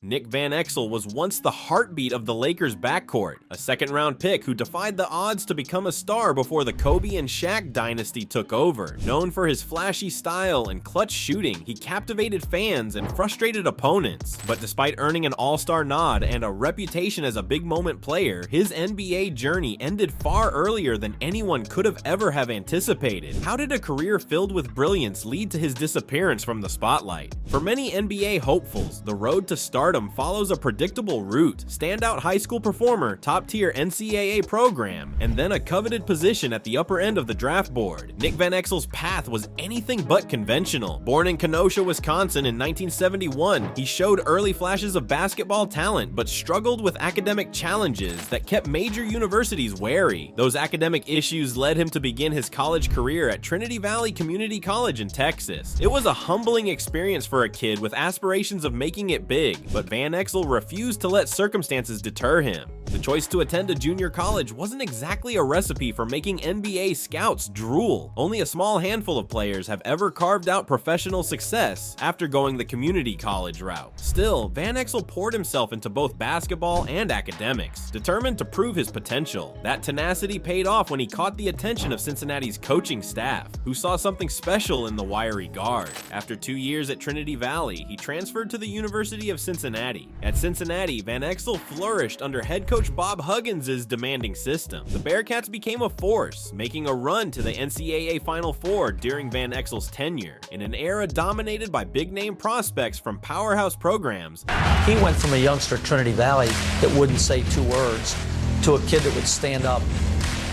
Nick Van Exel was once the heartbeat of the Lakers' backcourt, a second-round pick who defied the odds to become a star before the Kobe and Shaq dynasty took over. Known for his flashy style and clutch shooting, he captivated fans and frustrated opponents. But despite earning an all-star nod and a reputation as a big-moment player, his NBA journey ended far earlier than anyone could have ever anticipated. How did a career filled with brilliance lead to his disappearance from the spotlight? For many NBA hopefuls, the road to stardom follows a predictable route: standout high school performer, top-tier NCAA program, and then a coveted position at the upper end of the draft board. Nick Van Exel's path was anything but conventional. Born in Kenosha, Wisconsin in 1971, he showed early flashes of basketball talent, but struggled with academic challenges that kept major universities wary. Those academic issues led him to begin his college career at Trinity Valley Community College in Texas. It was a humbling experience for a kid with aspirations of making it big, but Van Exel refused to let circumstances deter him. The choice to attend a junior college wasn't exactly a recipe for making NBA scouts drool. Only a small handful of players have ever carved out professional success after going the community college route. Still, Van Exel poured himself into both basketball and academics, determined to prove his potential. That tenacity paid off when he caught the attention of Cincinnati's coaching staff, who saw something special in the wiry guard. After 2 years at Trinity Valley, he transferred to the University of Cincinnati. At Cincinnati, Van Exel flourished under head coach Bob Huggins' demanding system. The Bearcats became a force, making a run to the NCAA Final Four during Van Exel's tenure. In an era dominated by big-name prospects from powerhouse programs, he went from a youngster at Trinity Valley that wouldn't say 2 words to a kid that would stand up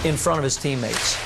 in front of his teammates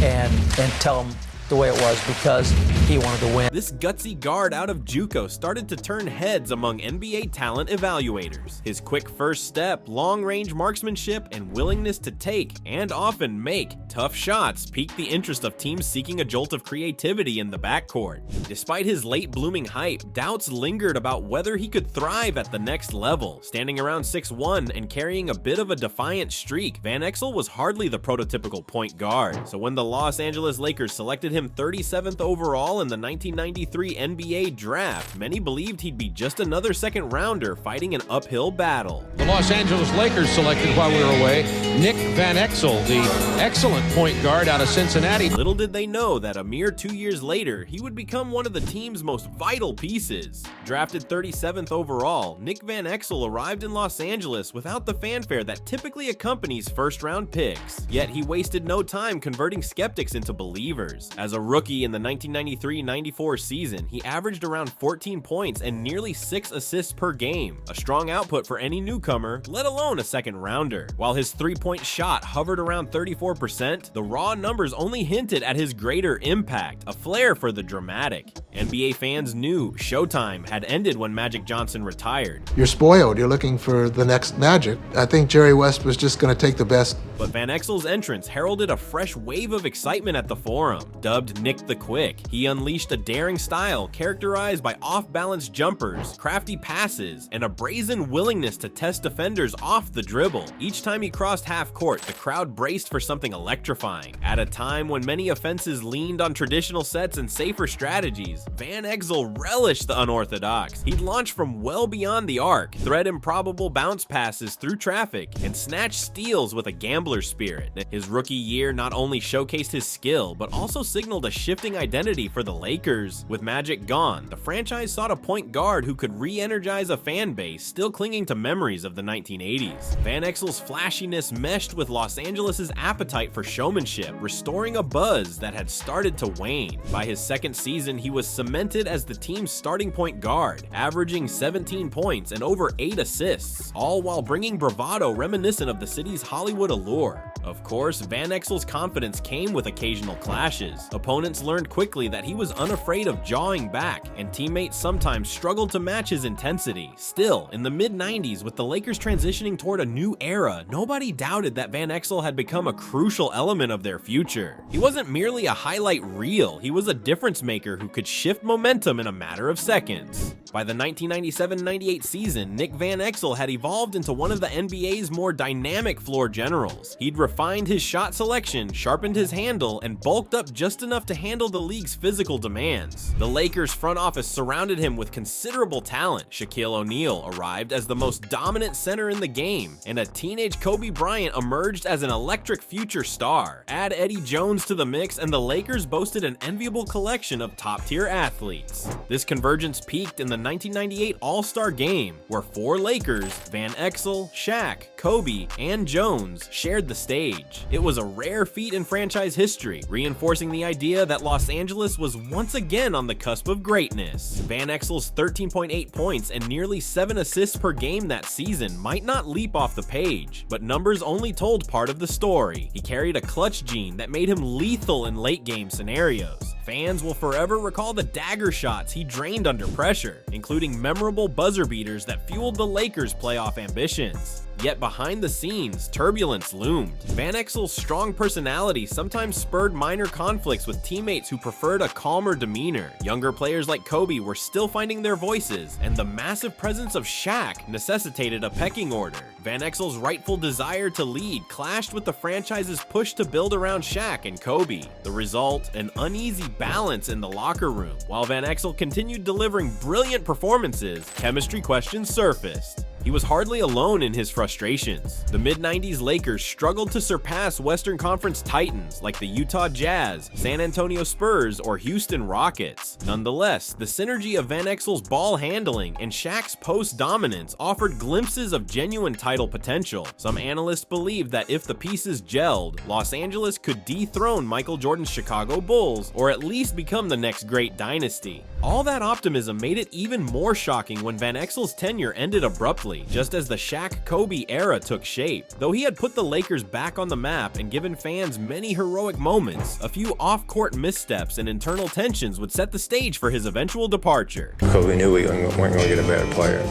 and tell them the way it was because he wanted to win. This gutsy guard out of JUCO started to turn heads among NBA talent evaluators. His quick first step, long-range marksmanship, and willingness to take, and often make, tough shots piqued the interest of teams seeking a jolt of creativity in the backcourt. Despite his late-blooming hype, doubts lingered about whether he could thrive at the next level. Standing around 6'1" and carrying a bit of a defiant streak, Van Exel was hardly the prototypical point guard. So when the Los Angeles Lakers selected him 37th overall in the 1993 NBA draft, many believed he'd be just another second-rounder fighting an uphill battle. The Los Angeles Lakers selected while we were away Nick Van Exel, the excellent point guard out of Cincinnati. Little did they know that a mere 2 years later, he would become one of the team's most vital pieces. Drafted 37th overall, Nick Van Exel arrived in Los Angeles without the fanfare that typically accompanies first-round picks. Yet he wasted no time converting skeptics into believers. As a rookie in the 1993-94 season, he averaged around 14 points and nearly 6 assists per game, a strong output for any newcomer, let alone a second-rounder. While his three-point shot hovered around 34%, the raw numbers only hinted at his greater impact, a flair for the dramatic. NBA fans knew Showtime had ended when Magic Johnson retired. You're spoiled. You're looking for the next Magic. I think Jerry West was just going to take the best. But Van Exel's entrance heralded a fresh wave of excitement at the Forum. Dubbed Nick the Quick, he unleashed a daring style characterized by off-balance jumpers, crafty passes, and a brazen willingness to test defenders off the dribble. Each time he crossed half court, the crowd braced for something electrifying. At a time when many offenses leaned on traditional sets and safer strategies, Van Exel relished the unorthodox. He'd launch from well beyond the arc, thread improbable bounce passes through traffic, and snatch steals with a gambler's spirit. His rookie year not only showcased his skill, but also signaled a shifting identity for the Lakers. With Magic gone, the franchise sought a point guard who could re-energize a fan base still clinging to memories of the 1980s. Van Exel's flashiness meshed with Los Angeles' appetite for showmanship, restoring a buzz that had started to wane. By his second season, he was cemented as the team's starting point guard, averaging 17 points and over 8 assists, all while bringing bravado reminiscent of the city's Hollywood allure. Of course, Van Exel's confidence came with occasional clashes. Opponents learned quickly that he was unafraid of jawing back, and teammates sometimes struggled to match his intensity. Still, in the mid-90s, with the Lakers transitioning toward a new era, nobody doubted that Van Exel had become a crucial element of their future. He wasn't merely a highlight reel, he was a difference maker who could shift momentum in a matter of seconds. By the 1997-98 season, Nick Van Exel had evolved into one of the NBA's more dynamic floor generals. He'd refined his shot selection, sharpened his handle, and bulked up just enough to handle the league's physical demands. The Lakers front office surrounded him with considerable talent. Shaquille O'Neal arrived as the most dominant center in the game, and a teenage Kobe Bryant emerged as an electric future star. Add Eddie Jones to the mix, and the Lakers boasted an enviable collection of top-tier athletes. This convergence peaked in the 1998 All-Star Game, where 4 Lakers, Van Exel, Shaq, Kobe, and Jones, shared the stage. It was a rare feat in franchise history, reinforcing the idea that Los Angeles was once again on the cusp of greatness. Van Exel's 13.8 points and nearly 7 assists per game that season might not leap off the page, but numbers only told part of the story. He carried a clutch gene that made him lethal in late-game scenarios. Fans will forever recall the dagger shots he drained under pressure, including memorable buzzer beaters that fueled the Lakers' playoff ambitions. Yet behind the scenes, turbulence loomed. Van Exel's strong personality sometimes spurred minor conflicts with teammates who preferred a calmer demeanor. Younger players like Kobe were still finding their voices, and the massive presence of Shaq necessitated a pecking order. Van Exel's rightful desire to lead clashed with the franchise's push to build around Shaq and Kobe. The result, an uneasy balance in the locker room. While Van Exel continued delivering brilliant performances, chemistry questions surfaced. He was hardly alone in his frustrations. The mid-90s Lakers struggled to surpass Western Conference titans like the Utah Jazz, San Antonio Spurs, or Houston Rockets. Nonetheless, the synergy of Van Exel's ball handling and Shaq's post dominance offered glimpses of genuine title potential. Some analysts believed that if the pieces gelled, Los Angeles could dethrone Michael Jordan's Chicago Bulls, or at least become the next great dynasty. All that optimism made it even more shocking when Van Exel's tenure ended abruptly, just as the Shaq-Kobe era took shape. Though he had put the Lakers back on the map and given fans many heroic moments, a few off-court missteps and internal tensions would set the stage for his eventual departure. Kobe knew we weren't going to get a better player,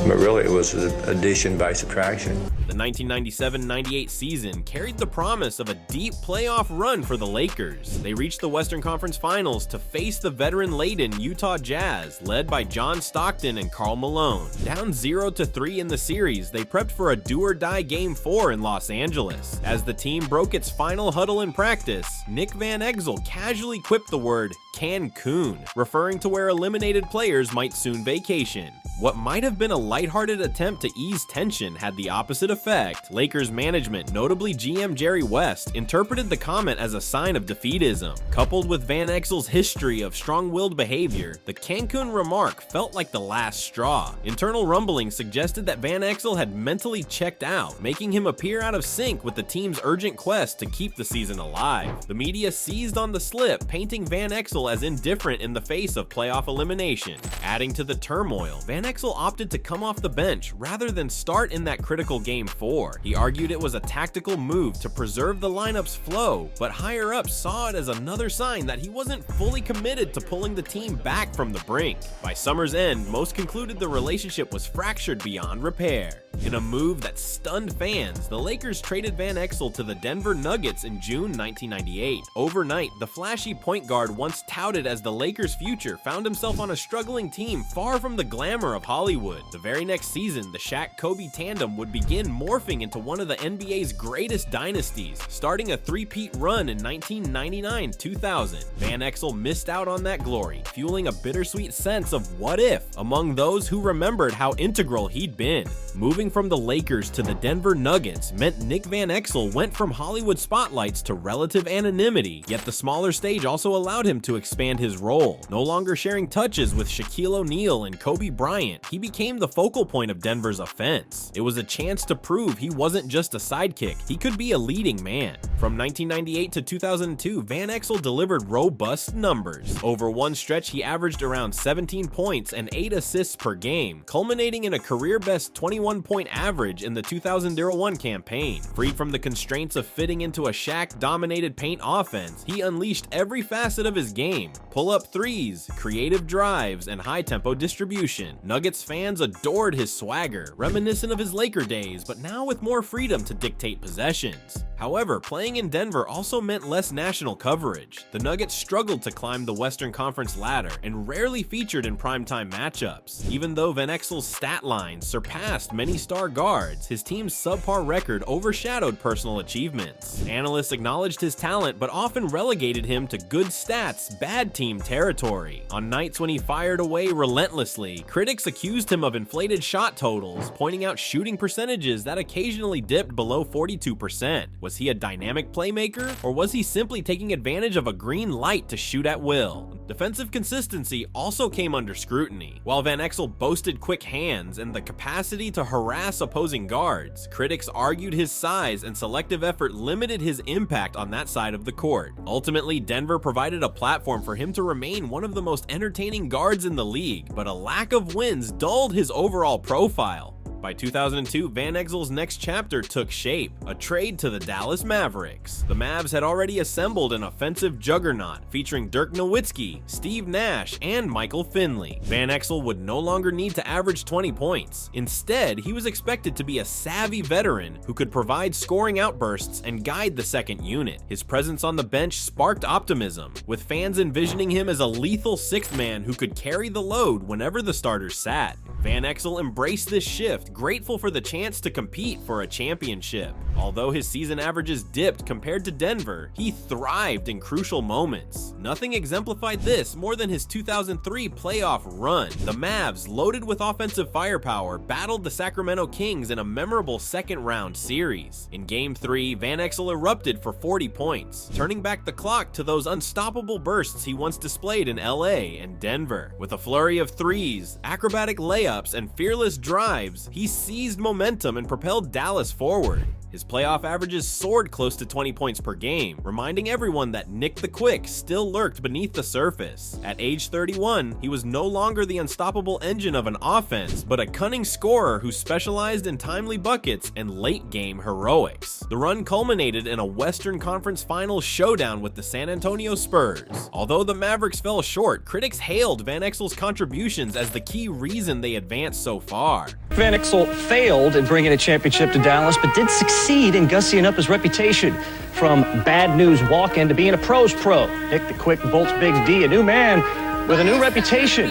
but really it was addition by subtraction. The 1997-98 season carried the promise of a deep playoff run for the Lakers. They reached the Western Conference Finals to face the veteran-laden Utah Jazz, led by John Stockton and Karl Malone. Down 0-3 in the series, they prepped for a do-or-die Game 4 in Los Angeles. As the team broke its final huddle in practice, Nick Van Exel casually quipped the word Cancun, referring to where eliminated players might soon vacation. What might have been a lighthearted attempt to ease tension had the opposite effect. Lakers management, notably GM Jerry West, interpreted the comment as a sign of defeatism. Coupled with Van Exel's history of strong-willed behavior, the Cancun remark felt like the last straw. Internal rumblings suggested that Van Exel had mentally checked out, making him appear out of sync with the team's urgent quest to keep the season alive. The media seized on the slip, painting Van Exel as indifferent in the face of playoff elimination. Adding to the turmoil, Van Exel opted to come off the bench rather than start in that critical Game 4. He argued it was a tactical move to preserve the lineup's flow, but higher-ups saw it as another sign that he wasn't fully committed to pulling the team back from the brink. By summer's end, most concluded the relationship was fractured beyond repair. In a move that stunned fans, the Lakers traded Van Exel to the Denver Nuggets in June 1998. Overnight, the flashy point guard once touted as the Lakers' future found himself on a struggling team far from the glamour of Hollywood. The very next season, the Shaq-Kobe tandem would begin morphing into one of the NBA's greatest dynasties, starting a three-peat run in 1999-2000. Van Exel missed out on that glory, fueling a bittersweet sense of what if among those who remembered how integral he'd been. Moving from the Lakers to the Denver Nuggets meant Nick Van Exel went from Hollywood spotlights to relative anonymity, yet the smaller stage also allowed him to expand his role. No longer sharing touches with Shaquille O'Neal and Kobe Bryant, he became the focal point of Denver's offense. It was a chance to prove he wasn't just a sidekick, he could be a leading man. From 1998 to 2002, Van Exel delivered robust numbers. Over one stretch, he averaged around 17 points and 8 assists per game, culminating in a career-best 21-point average in the 2001 campaign. Freed from the constraints of fitting into a Shaq-dominated paint offense, he unleashed every facet of his game: pull-up threes, creative drives, and high-tempo distribution. Nuggets fans adored his swagger, reminiscent of his Laker days, but now with more freedom to dictate possessions. However, playing in Denver also meant less national coverage. The Nuggets struggled to climb the Western Conference ladder and rarely featured in primetime matchups. Even though Van Exel's stat line surpassed many star guards, his team's subpar record overshadowed personal achievements. Analysts acknowledged his talent but often relegated him to good stats, bad team territory. On nights when he fired away relentlessly, critics accused him of inflated shot totals, pointing out shooting percentages that occasionally dipped below 42%. Was he a dynamic playmaker, or was he simply taking advantage of a green light to shoot at will? Defensive consistency also came under scrutiny. While Van Exel boasted quick hands and the capacity to harass opposing guards, critics argued his size and selective effort limited his impact on that side of the court. Ultimately, Denver provided a platform for him to remain one of the most entertaining guards in the league, but a lack of wins dulled his overall profile. By 2002, Van Exel's next chapter took shape, a trade to the Dallas Mavericks. The Mavs had already assembled an offensive juggernaut featuring Dirk Nowitzki, Steve Nash, and Michael Finley. Van Exel would no longer need to average 20 points. Instead, he was expected to be a savvy veteran who could provide scoring outbursts and guide the second unit. His presence on the bench sparked optimism, with fans envisioning him as a lethal sixth man who could carry the load whenever the starters sat. Van Exel embraced this shift, grateful for the chance to compete for a championship. Although his season averages dipped compared to Denver, he thrived in crucial moments. Nothing exemplified this more than his 2003 playoff run. The Mavs, loaded with offensive firepower, battled the Sacramento Kings in a memorable second-round series. In Game 3, Van Exel erupted for 40 points, turning back the clock to those unstoppable bursts he once displayed in LA and Denver. With a flurry of threes, acrobatic layups, and fearless drives, he seized momentum and propelled Dallas forward. His playoff averages soared close to 20 points per game, reminding everyone that Nick the Quick still lurked beneath the surface. At age 31, he was no longer the unstoppable engine of an offense, but a cunning scorer who specialized in timely buckets and late-game heroics. The run culminated in a Western Conference Finals showdown with the San Antonio Spurs. Although the Mavericks fell short, critics hailed Van Exel's contributions as the key reason they advanced so far. Van Exel failed in bringing a championship to Dallas, but did succeed in gussying up his reputation from bad news walk-in to being a pro's pro. Nick the Quick bolts Big D, a new man with a new reputation.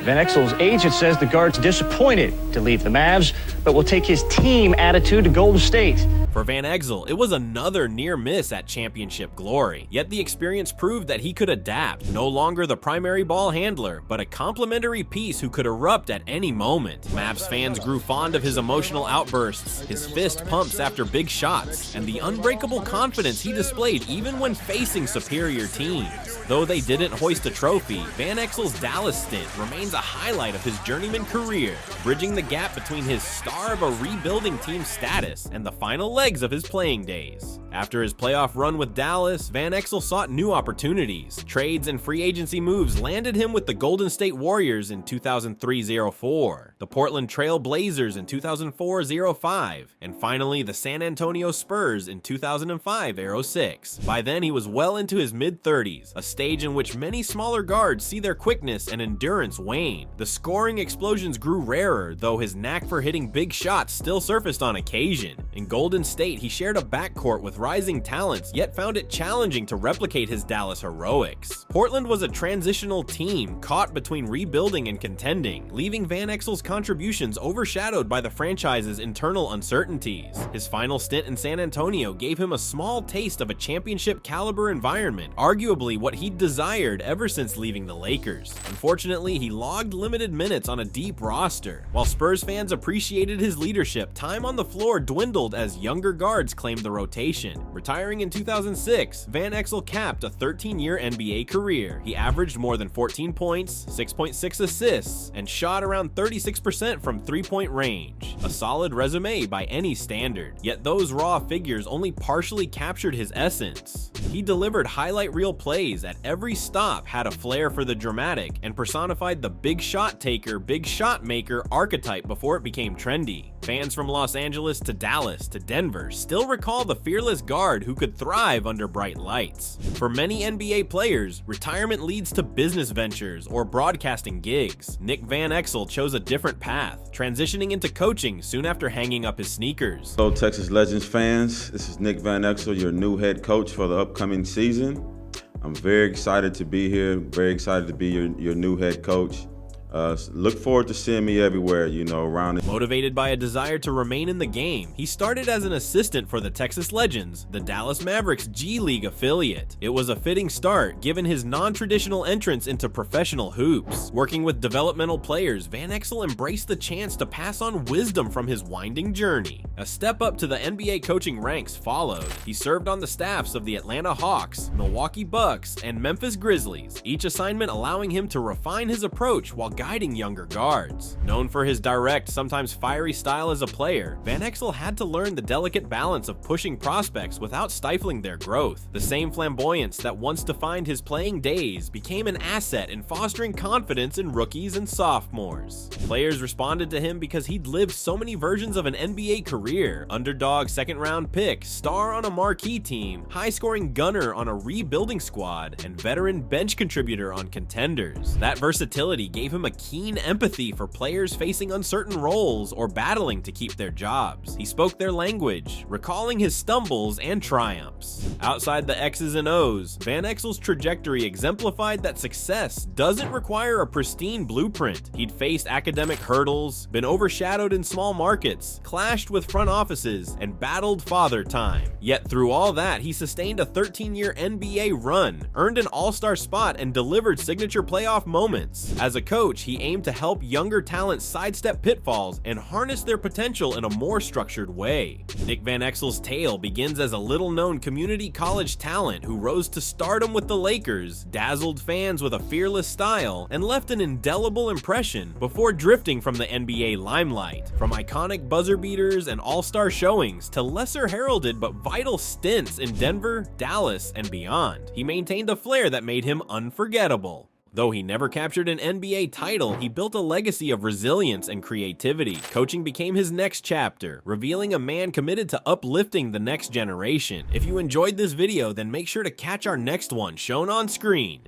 Van Exel's agent says the guard's disappointed to leave the Mavs, but will take his team attitude to Golden State. For Van Exel, it was another near miss at championship glory, yet the experience proved that he could adapt, no longer the primary ball handler, but a complementary piece who could erupt at any moment. Mavs fans grew fond of his emotional outbursts, his fist pumps after big shots, and the unbreakable confidence he displayed even when facing superior teams. Though they didn't hoist a trophy, Van Exel's Dallas stint remains a highlight of his journeyman career, bridging the gap between his star of a rebuilding team status and the final legs of his playing days. After his playoff run with Dallas, Van Exel sought new opportunities. Trades and free agency moves landed him with the Golden State Warriors in 2003-04, the Portland Trail Blazers in 2004-05, and finally the San Antonio Spurs in 2005-06. By then, he was well into his mid-30s, a stage in which many smaller guards see their quickness and endurance wane. The scoring explosions grew rarer, though his knack for hitting big shots still surfaced on occasion. In Golden State, he shared a backcourt with rising talents, yet found it challenging to replicate his Dallas heroics. Portland was a transitional team, caught between rebuilding and contending, leaving Van Exel's contributions overshadowed by the franchise's internal uncertainties. His final stint in San Antonio gave him a small taste of a championship-caliber environment, arguably what he'd desired ever since leaving the Lakers. Unfortunately, he logged limited minutes on a deep roster. While Spurs fans appreciated his leadership, time on the floor dwindled as younger guards claimed the rotation. Retiring in 2006, Van Exel capped a 13-year NBA career. He averaged more than 14 points, 6.6 assists, and shot around 36% from three-point range. A solid resume by any standard. Yet those raw figures only partially captured his essence. He delivered highlight reel plays at every stop, had a flair for the dramatic, and personified the big shot taker, big shot maker archetype before it became trendy. Fans from Los Angeles to Dallas to Denver still recall the fearless guard who could thrive under bright lights. For many NBA players, retirement leads to business ventures or broadcasting gigs. Nick Van Exel chose a different path, transitioning into coaching soon after hanging up his sneakers. Hello, Texas Legends fans. This is Nick Van Exel, your new head coach for the upcoming season. I'm very excited to be here, very excited to be your new head coach. Look forward to seeing me everywhere, around. Motivated by a desire to remain in the game, he started as an assistant for the Texas Legends, the Dallas Mavericks G League affiliate. It was a fitting start given his non-traditional entrance into professional hoops. Working with developmental players, Van Exel embraced the chance to pass on wisdom from his winding journey. A step up to the NBA coaching ranks followed. He served on the staffs of the Atlanta Hawks, Milwaukee Bucks, and Memphis Grizzlies, each assignment allowing him to refine his approach while guiding younger guards. Known for his direct, sometimes fiery style as a player, Van Exel had to learn the delicate balance of pushing prospects without stifling their growth. The same flamboyance that once defined his playing days became an asset in fostering confidence in rookies and sophomores. Players responded to him because he'd lived so many versions of an NBA career: underdog second-round pick, star on a marquee team, high-scoring gunner on a rebuilding squad, and veteran bench contributor on contenders. That versatility gave him a keen empathy for players facing uncertain roles or battling to keep their jobs. He spoke their language, recalling his stumbles and triumphs. Outside the X's and O's, Van Exel's trajectory exemplified that success doesn't require a pristine blueprint. He'd faced academic hurdles, been overshadowed in small markets, clashed with front offices, and battled father time. Yet through all that, he sustained a 13-year NBA run, earned an all-star spot, and delivered signature playoff moments. As a coach, he aimed to help younger talent sidestep pitfalls and harness their potential in a more structured way. Nick Van Exel's tale begins as a little-known community college talent who rose to stardom with the Lakers, dazzled fans with a fearless style, and left an indelible impression before drifting from the NBA limelight. From iconic buzzer beaters and all-star showings to lesser heralded but vital stints in Denver, Dallas, and beyond, he maintained a flair that made him unforgettable. Though he never captured an NBA title, he built a legacy of resilience and creativity. Coaching became his next chapter, revealing a man committed to uplifting the next generation. If you enjoyed this video, then make sure to catch our next one shown on screen.